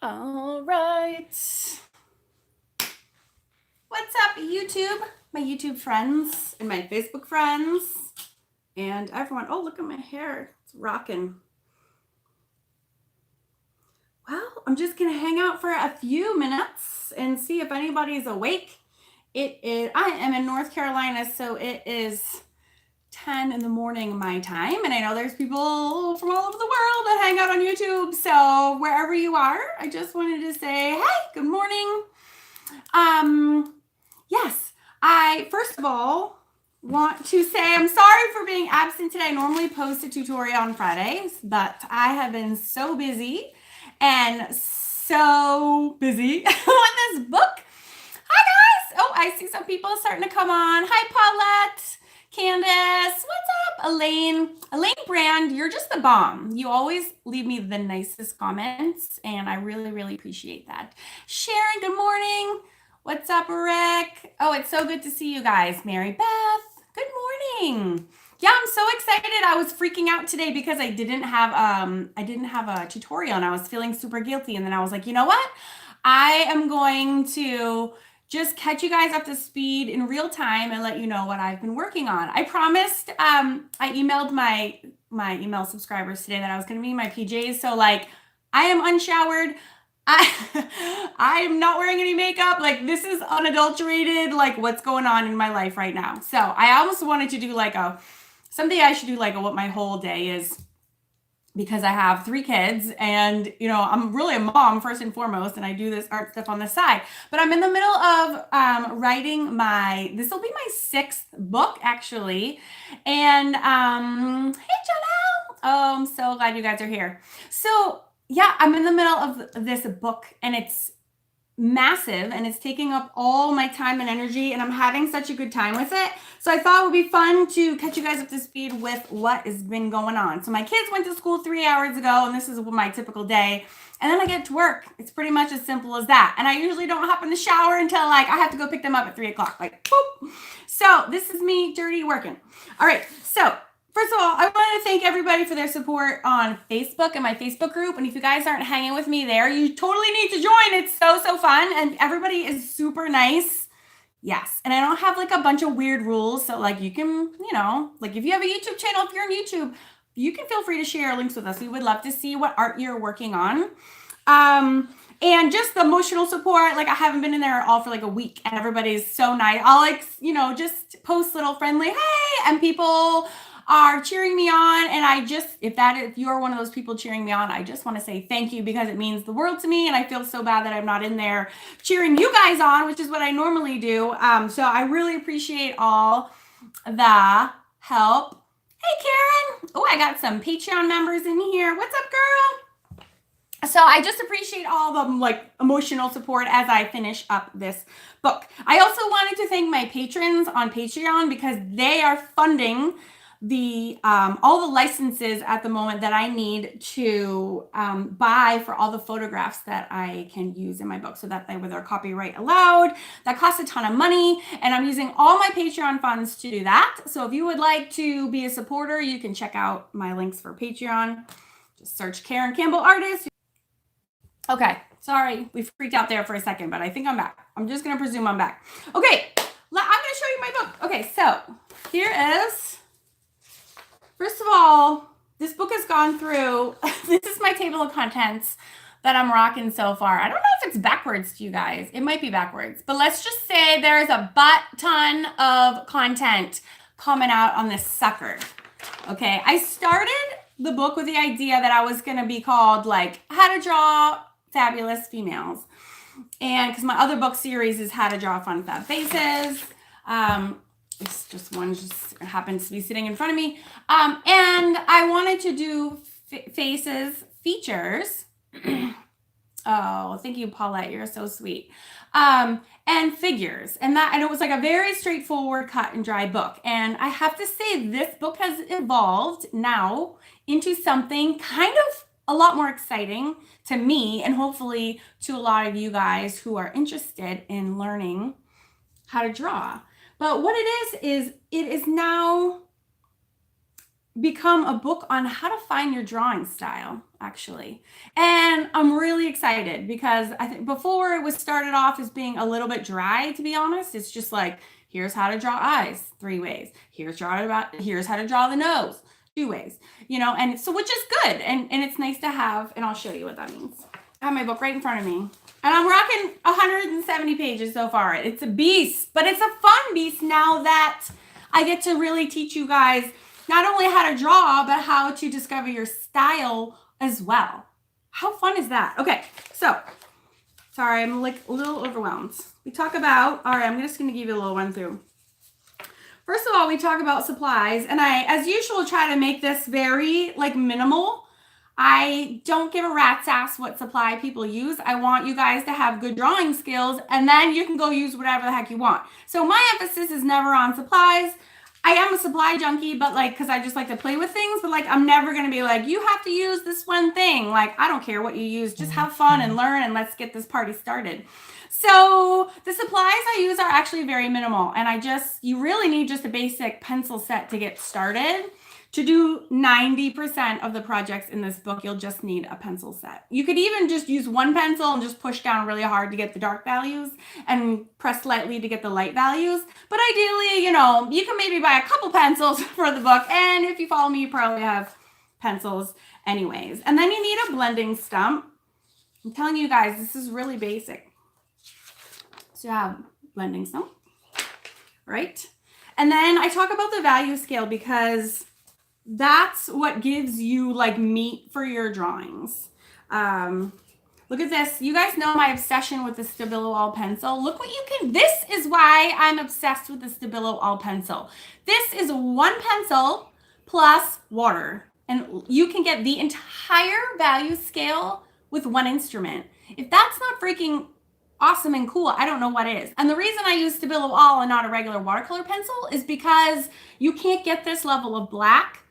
All right. What's up, YouTube? My YouTube friends and my Facebook friends and everyone. Oh, look at my hair. It's rocking. Well, I'm just going to hang out for a few minutes and see if anybody's awake. I am in North Carolina, so it is 10 in the morning my time, and I know there's people from all over the world that hang out on YouTube. So wherever you are, I just wanted to say, hey, good morning. Yes, I first of all want to say I'm sorry for being absent today. I normally post a tutorial on Fridays, but I have been so busy and so busy with this book. Hi guys! Oh, I see some people starting to come on. Hi Paulette, Candace, what's up? Elaine Brand, you're just the bomb. You always leave me the nicest comments, and I really, really appreciate that. Sharon, good morning. What's up, Rick? Oh, it's so good to see you guys. Mary Beth, good morning. Yeah, I'm so excited. I was freaking out today because I didn't have a tutorial and I was feeling super guilty. And then I was like, you know what? I am going to just catch you guys up to speed in real time and let you know what I've been working on. I promised, I emailed my email subscribers today that I was going to be in my PJs. So like, I am unshowered. I'm not wearing any makeup. Like, this is unadulterated, like what's going on in my life right now. So I almost wanted to do like someday I should do like what my whole day is, because I have 3 kids and, you know, I'm really a mom first and foremost, and I do this art stuff on the side. But I'm in the middle of writing this will be my 6th book actually. And hey Janelle, oh, I'm so glad you guys are here. So yeah, I'm in the middle of this book and it's massive and it's taking up all my time and energy, and I'm having such a good time with it. So I thought it would be fun to catch you guys up to speed with what has been going on. So my kids went to school 3 hours ago, and this is my typical day. And then I get to work. It's pretty much as simple as that. And I usually don't hop in the shower until like I have to go pick them up at 3 o'clock. Like, boop. So this is me dirty working. All right. So first of all, I want to thank everybody for their support on Facebook and my Facebook group. And if you guys aren't hanging with me there, you totally need to join. It's so, so fun. And everybody is super nice. Yes. And I don't have like a bunch of weird rules. So like you can, you know, like if you have a YouTube channel, if you're on YouTube, you can feel free to share links with us. We would love to see what art you're working on. And just the emotional support, like I haven't been in there all for like a week, and everybody's so nice. I'll like, you know, just post little friendly, hey, and people are cheering me on. And I just, if you're one of those people cheering me on, I just want to say thank you, because it means the world to me. And I feel so bad that I'm not in there cheering you guys on, which is what I normally do. So I really appreciate all the help. Hey, Karen. Oh, I got some Patreon members in here. What's up, girl? So I just appreciate all the like emotional support as I finish up this book. I also wanted to thank my patrons on Patreon, because they are funding the all the licenses at the moment that I need to buy for all the photographs that I can use in my book, so that they're copyright allowed. That costs a ton of money, and I'm using all my Patreon funds to do that. So if you would like to be a supporter, you can check out my links for Patreon. Just search Karen Campbell Artist. Okay, sorry, we freaked out there for a second, but I think I'm back. I'm just gonna presume I'm back. Okay, I'm gonna show you my book. Okay, so here is, first of all, this book has gone through, this is my table of contents that I'm rocking so far. I don't know if it's backwards to you guys. It might be backwards, but let's just say there's a ton of content coming out on this sucker. Okay, I started the book with the idea that I was gonna be called like How to Draw Fabulous Females, and because my other book series is How to Draw Fun Fab Faces. It's just one just happens to be sitting in front of me, and I wanted to do faces features. Oh, thank you, Paulette, you're so sweet. And figures, and it was like a very straightforward cut and dry book. And I have to say, this book has evolved now into something kind of a lot more exciting to me, and hopefully to a lot of you guys who are interested in learning how to draw. But what it is it is now become a book on how to find your drawing style, actually. And I'm really excited because I think before it was started off as being a little bit dry, to be honest. It's just like, here's how to draw eyes 3 ways. Here's how to draw the nose 2 ways, and so, which is good. And it's nice to have, and I'll show you what that means. I have my book right in front of me, and I'm rocking 170 pages so far. It's a beast, but it's a fun beast now that I get to really teach you guys not only how to draw, but how to discover your style as well. How fun is that? Okay, so, sorry, I'm like a little overwhelmed. We talk about, all right, I'm just going to give you a little run through. First of all, we talk about supplies, and I, as usual, try to make this very minimal. I don't give a rat's ass what supply people use. I want you guys to have good drawing skills, and then you can go use whatever the heck you want. So my emphasis is never on supplies. I am a supply junkie, but because I just like to play with things, but I'm never going to be like, you have to use this one thing. I don't care what you use. Just have fun and learn, and let's get this party started. So the supplies I use are actually very minimal, and you really need just a basic pencil set to get started. To do 90% of the projects in this book, you'll just need a pencil set. You could even just use one pencil and just push down really hard to get the dark values and press lightly to get the light values. But ideally, you can maybe buy a couple pencils for the book. And if you follow me, you probably have pencils anyways. And then you need a blending stump. I'm telling you guys, this is really basic. So you have blending stump, right? And then I talk about the value scale because that's what gives you meat for your drawings. Look at this. You guys know my obsession with the Stabilo all pencil. Look what this is why I'm obsessed with the Stabilo all pencil. This is one pencil plus water, and you can get the entire value scale with one instrument. If that's not freaking awesome and cool, I don't know what is. And the reason I use Stabilo all and not a regular watercolor pencil is because you can't get this level of black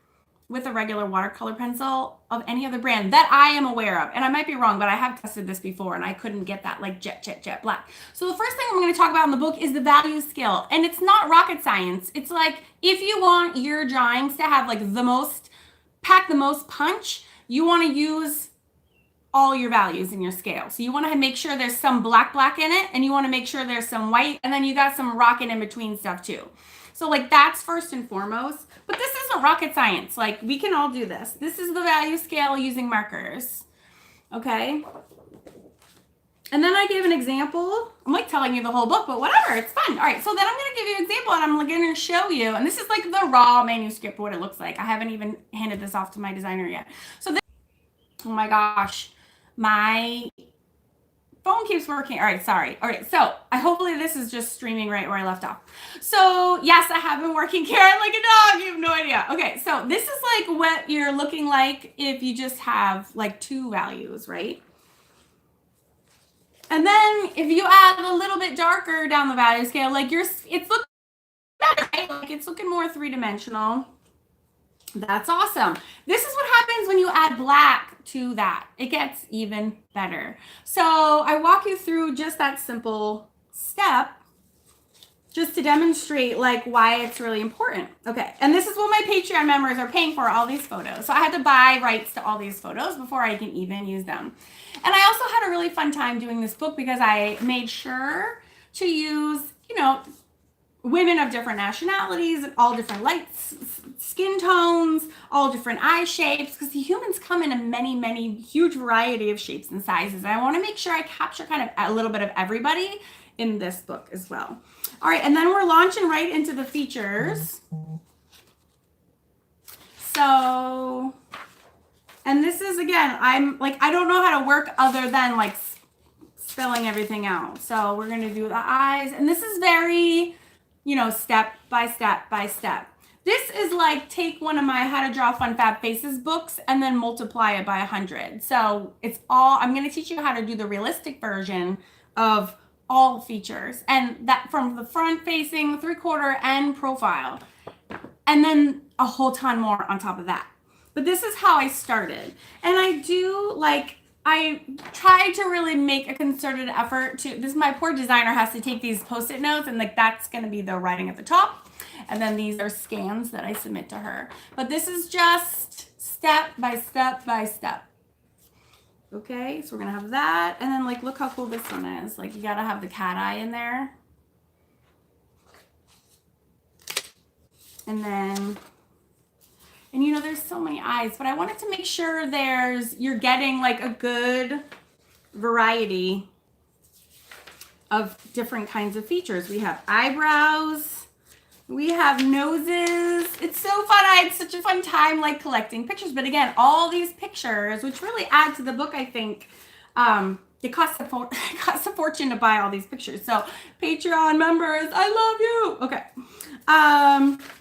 with a regular watercolor pencil of any other brand that I am aware of. And I might be wrong, but I have tested this before and I couldn't get that jet black. So the first thing I'm going to talk about in the book is the value scale. And it's not rocket science. It's if you want your drawings to have pack the most punch, you want to use all your values in your scale. So you want to make sure there's some black in it, and you want to make sure there's some white, and then you got some rocket in between stuff too. So that's first and foremost, but this isn't rocket science. We can all do this. This is the value scale using markers. Okay. And then I gave an example. I'm telling you the whole book, but whatever, it's fun. All right. So then I'm going to give you an example, and I'm going to show you, and this is the raw manuscript, what it looks like. I haven't even handed this off to my designer yet. So this, oh my gosh, my phone keeps working. All right, sorry. All right, so hopefully this is just streaming right where I left off. So yes, I have been working Karen like a dog. You have no idea. Okay, so this is what you're looking like if you just have 2 values, right? And then if you add a little bit darker down the value scale, it's looking better, right? It's looking more 3-dimensional. That's awesome. This is what happens when you add black to that. It gets even better. So I walk you through just that simple step just to demonstrate why it's really important. Okay, and this is what my Patreon members are paying for, all these photos. So I had to buy rights to all these photos before I can even use them. And I also had a really fun time doing this book because I made sure to use, women of different nationalities, all different lights, skin tones, all different eye shapes, because the humans come in a many huge variety of shapes and sizes. And I want to make sure I capture kind of a little bit of everybody in this book as well. All right, and then we're launching right into the features. So, and this is, again, I don't know how to work other than spelling everything out. So we're going to do the eyes, and this is very, step by step. This is take one of my How to Draw Fun Fab Faces books and then multiply it by 100. So I'm going to teach you how to do the realistic version of all features, and that from the front facing, 3/4, and profile, and then a whole ton more on top of that. But this is how I started, and I do I tried to really make a concerted effort to, my poor designer has to take these Post-it notes, and that's going to be the writing at the top. And then these are scans that I submit to her. But this is just step by step by step. Okay, so we're gonna have that. And then like, look how cool this one is. Like you gotta have the cat eye in there. And then, and you know, there's so many eyes, but I wanted to make sure you're getting like a good variety of different kinds of features. We have eyebrows, we have noses. It's so fun. I had such a fun time like collecting pictures. But again, all these pictures, which really add to the book, I think, it costs a fortune to buy all these pictures. So Patreon members, I love you. Okay.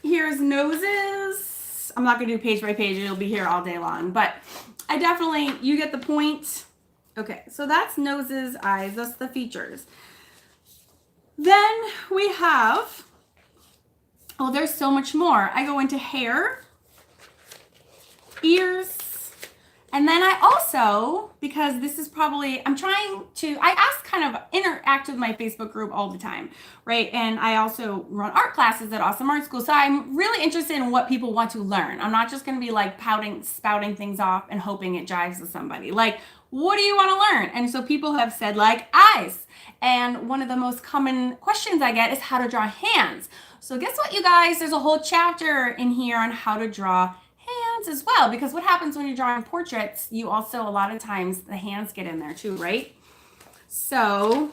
Here's noses. I'm not gonna do page by page. It'll be here all day long, but you get the point. Okay, so that's noses, eyes, that's the features. Then we have, oh, there's so much more. I go into hair, ears, and then I also, because this is probably, I ask kind of interact with my Facebook group all the time, right? And I also run art classes at Awesome Art School. So I'm really interested in what people want to learn. I'm not just going to be like spouting things off and hoping it jives with somebody. Like, what do you want to learn? And so people have said like eyes. And one of the most common questions I get is how to draw hands. So guess what, you guys? There's a whole chapter in here on how to draw hands as well, because what happens when you're drawing portraits, you also, a lot of times the hands get in there too, right? So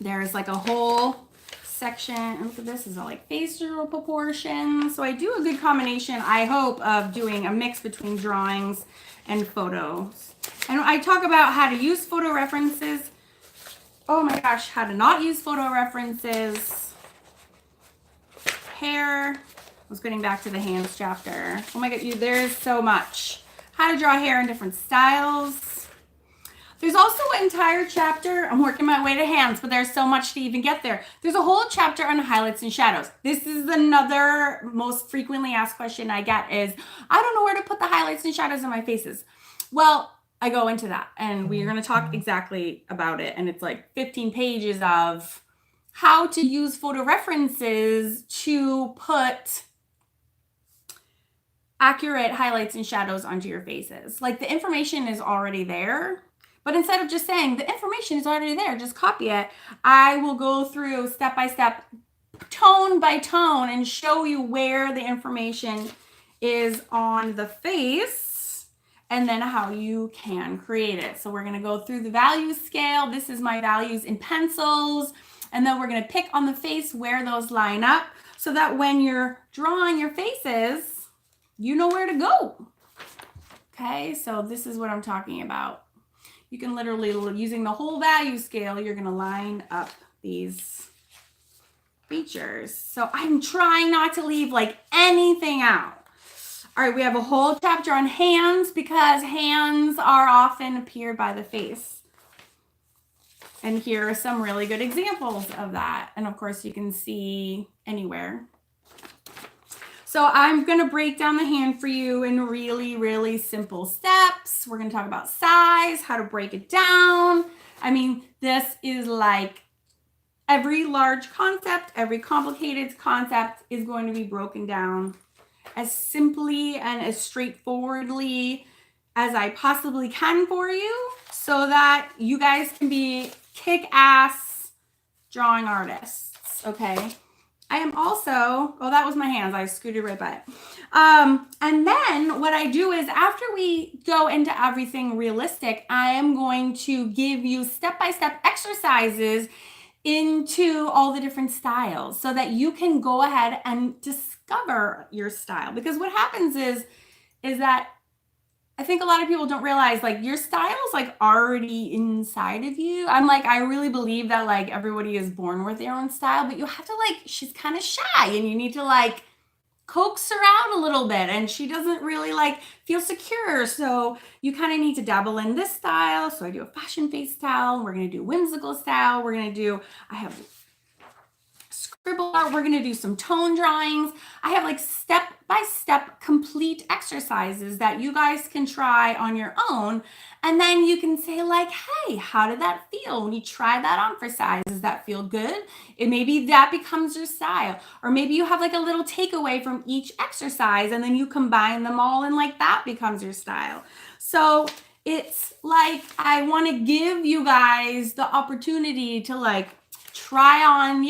there's like a whole section, and look at this, is all like facial proportions. So I do a good combination, I hope, of doing a mix between drawings and photos. And I talk about how to use photo references. Oh my gosh, how to not use photo references. Hair. I was getting back to the hands chapter. Oh my god, there's so much. How to draw hair in different styles. There's also an entire chapter, I'm working my way to hands, but there's so much to even get there. There's a whole chapter on highlights and shadows. This is another most frequently asked question I get is, I don't know where to put the highlights and shadows in my faces. Well, I go into that and we're gonna talk exactly about it. And it's like 15 pages of how to use photo references to put accurate highlights and shadows onto your faces. Like the information is already there, but instead of just saying the information is already there, just copy it, I will go through step by step, tone by tone, and show you where the information is on the face and then how you can create it. So we're gonna go through the value scale. This is my values in pencils. And then we're gonna pick on the face where those line up so that when you're drawing your faces, you know where to go. Okay, so this is what I'm talking about. You can literally, using the whole value scale, you're gonna line up these features. So I'm trying not to leave like anything out. All right, we have a whole chapter on hands because hands are often appeared by the face. And here are some really good examples of that. And of course you can see anywhere. So I'm gonna break down the hand for you in really, really simple steps. We're gonna talk about size, how to break it down. I mean, this is like every large concept, every complicated concept is going to be broken down as simply and as straightforwardly as I possibly can for you so that you guys can be kick-ass drawing artists, okay? I am also, oh, that was my hands. I scooted right by it. And then what I do is after we go into everything realistic, I am going to give you step-by-step exercises into all the different styles so that you can go ahead and discover your style. Because what happens is that I think a lot of people don't realize like your style is like already inside of you. I really believe that like everybody is born with their own style, but you have to like, she's kind of shy and you need to like coax her out a little bit and she doesn't really like feel secure. So you kind of need to dabble in this style. So I do a fashion face style. We're going to do whimsical style. We're going to do, I have scribble art. We're going to do some tone drawings. I have like step-by-step complete exercises that you guys can try on your own. And then you can say like, hey, how did that feel when you try that on for size? Does that feel good? And maybe that becomes your style. Or maybe you have like a little takeaway from each exercise and then you combine them all and like that becomes your style. So it's like, I want to give you guys the opportunity to like try on,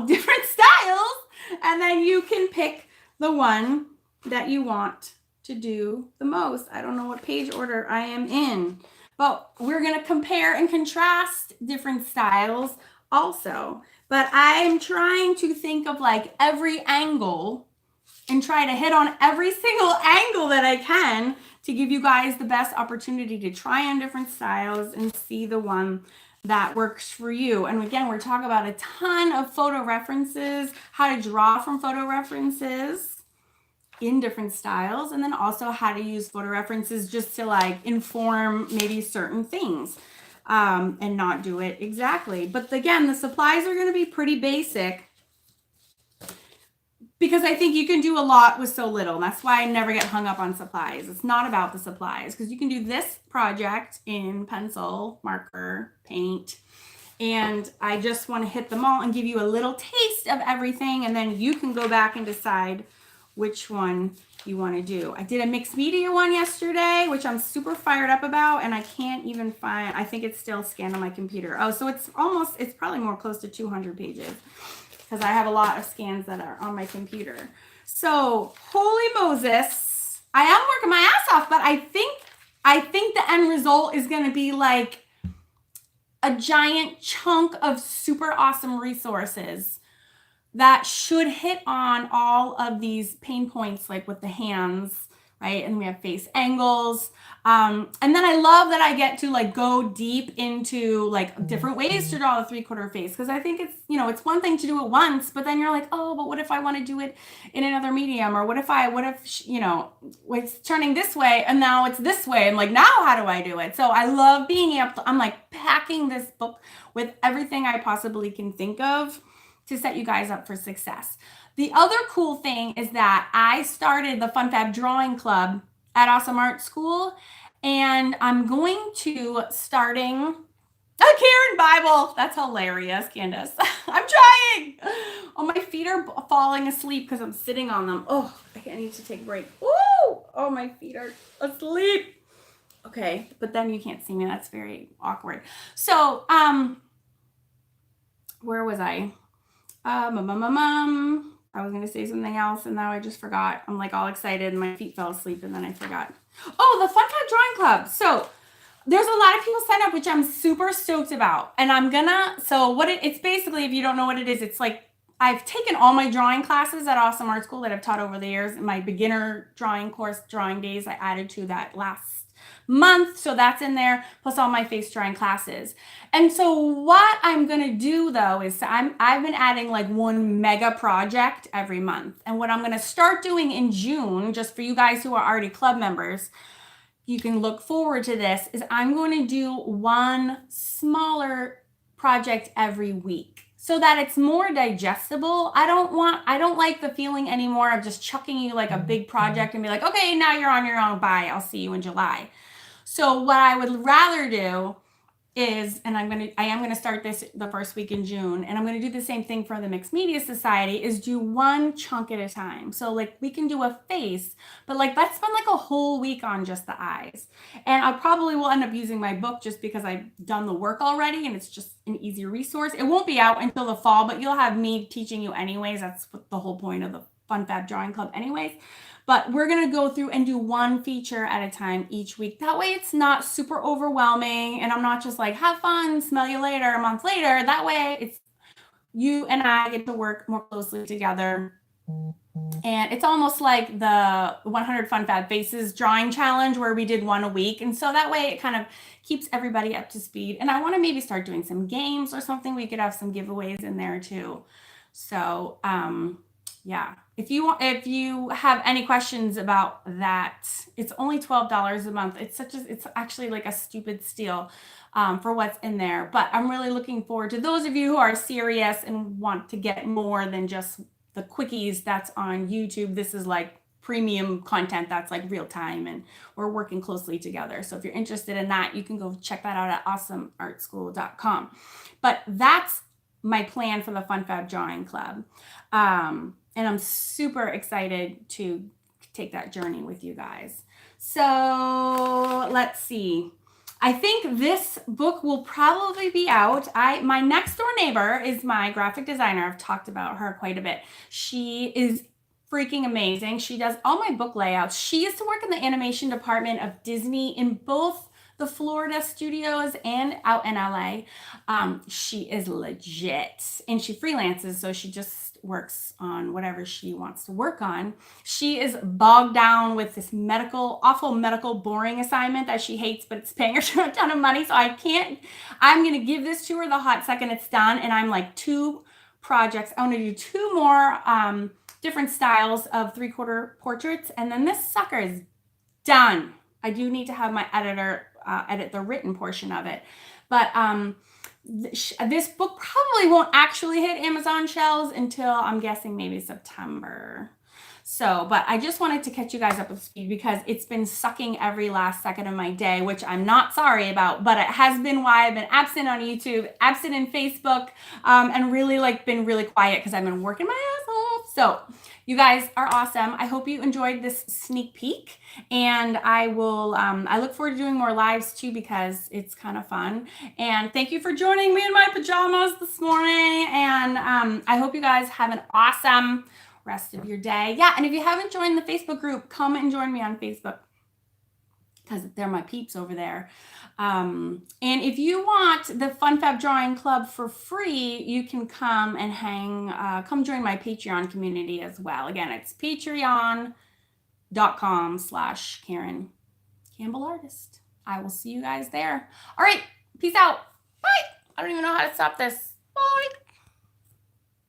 different styles, and then you can pick the one that you want to do the most. I don't know what page order I am in, but we're going to compare and contrast different styles also. But I'm trying to think of like every angle and try to hit on every single angle that I can to give you guys the best opportunity to try on different styles and see the one that works for you. And again, we're talking about a ton of photo references, how to draw from photo references in different styles, and then also how to use photo references just to like inform maybe certain things and not do it exactly. But again, the supplies are going to be pretty basic because I think you can do a lot with so little. And that's why I never get hung up on supplies. It's not about the supplies because you can do this project in pencil, marker, paint. And I just want to hit them all and give you a little taste of everything. And then you can go back and decide which one you want to do. I did a mixed media one yesterday, which I'm super fired up about. And I can't even find, I think it's still scanned on my computer. Oh, so it's probably more close to 200 pages. Because I have a lot of scans that are on my computer. So, holy Moses, I am working my ass off, but I think the end result is going to be like a giant chunk of super awesome resources that should hit on all of these pain points, like with the hands, right? And we have face angles. And then I love that I get to like go deep into like different ways to draw the 3/4 face. Cause I think it's, it's one thing to do it once, but then you're like, oh, but what if I want to do it in another medium? Or what if, it's turning this way and now it's this way. And like, now how do I do it? So I love being able to, I'm like packing this book with everything I possibly can think of to set you guys up for success. The other cool thing is that I started the Fun Fab Drawing Club at Awesome Art School, and I'm going to starting a Karen Bible. That's hilarious, Candace. I'm trying. Oh, my feet are falling asleep because I'm sitting on them. Oh, I need to take a break. Woo! Oh, my feet are asleep. Okay, but then you can't see me. That's very awkward. So, where was I? I was going to say something else and now I just forgot. I'm like all excited and my feet fell asleep and then I forgot. Oh, the Fun Fab Drawing Club. So there's a lot of people sign up, which I'm super stoked about. And it's basically, if you don't know what it is, it's like I've taken all my drawing classes at Awesome Art School that I've taught over the years. In my beginner drawing course, Drawing Days, I added to that last month. So that's in there, plus all my face drawing classes. And so what I'm going to do though is I've been adding like one mega project every month. And what I'm going to start doing in June, just for you guys who are already club members, you can look forward to this, is I'm going to do one smaller project every week so that it's more digestible. I don't like the feeling anymore of just chucking you like a big project and be like, okay, now you're on your own. Bye. I'll see you in July. So what I would rather do is, and I am going to start this the first week in June, and I'm going to do the same thing for the Mixed Media Society, is do one chunk at a time. So like we can do a face, but like let's spend like a whole week on just the eyes. And I probably will end up using my book just because I've done the work already and it's just an easier resource. It won't be out until the fall, but you'll have me teaching you anyways. That's the whole point of the Fun Fab Drawing Club anyways. But we're going to go through and do one feature at a time each week. That way it's not super overwhelming and I'm not just like, have fun, smell you later, a month later. That way it's you and I get to work more closely together. And it's almost like the 100 Fun Fab Faces drawing challenge where we did one a week. And so that way it kind of keeps everybody up to speed. And I want to maybe start doing some games or something. We could have some giveaways in there too. So, Yeah. If you have any questions about that, it's only $12 a month. It's actually like a stupid steal for what's in there. But I'm really looking forward to those of you who are serious and want to get more than just the quickies that's on YouTube. This is like premium content that's like real time, and we're working closely together. So if you're interested in that, you can go check that out at awesomeartschool.com. But that's my plan for the Fun Fab Drawing Club. And I'm super excited to take that journey with you guys. So let's see. I think this book will probably be out. My next door neighbor is my graphic designer. I've talked about her quite a bit. She is freaking amazing. She does all my book layouts. She used to work in the animation department of Disney in both the Florida studios and out in LA. She is legit, and she freelances, so she just works on whatever she wants to work on. She is bogged down with this awful medical boring assignment that she hates, but it's paying her a ton of money, so I'm gonna give this to her the hot second it's done, and I'm like 2 projects. I want to do 2 more different styles of 3/4 portraits, and then this sucker is done. I do need to have my editor edit the written portion of it, but this book probably won't actually hit Amazon shelves until, I'm guessing, maybe September. So, but I just wanted to catch you guys up to speed because it's been sucking every last second of my day, which I'm not sorry about, but it has been why I've been absent on YouTube, absent in Facebook, and really been really quiet because I've been working my ass off. So you guys are awesome. I hope you enjoyed this sneak peek, and I look forward to doing more lives too because it's kind of fun. And thank you for joining me in my pajamas this morning. And I hope you guys have an awesome rest of your day. Yeah, and if you haven't joined the Facebook group, come and join me on Facebook because they're my peeps over there. And if you want the Fun Fab Drawing Club for free, you can come and come join my Patreon community as well. Again, it's patreon.com/Karen Campbell Artist. I will see you guys there. All right, peace out. Bye. I don't even know how to stop this. Bye.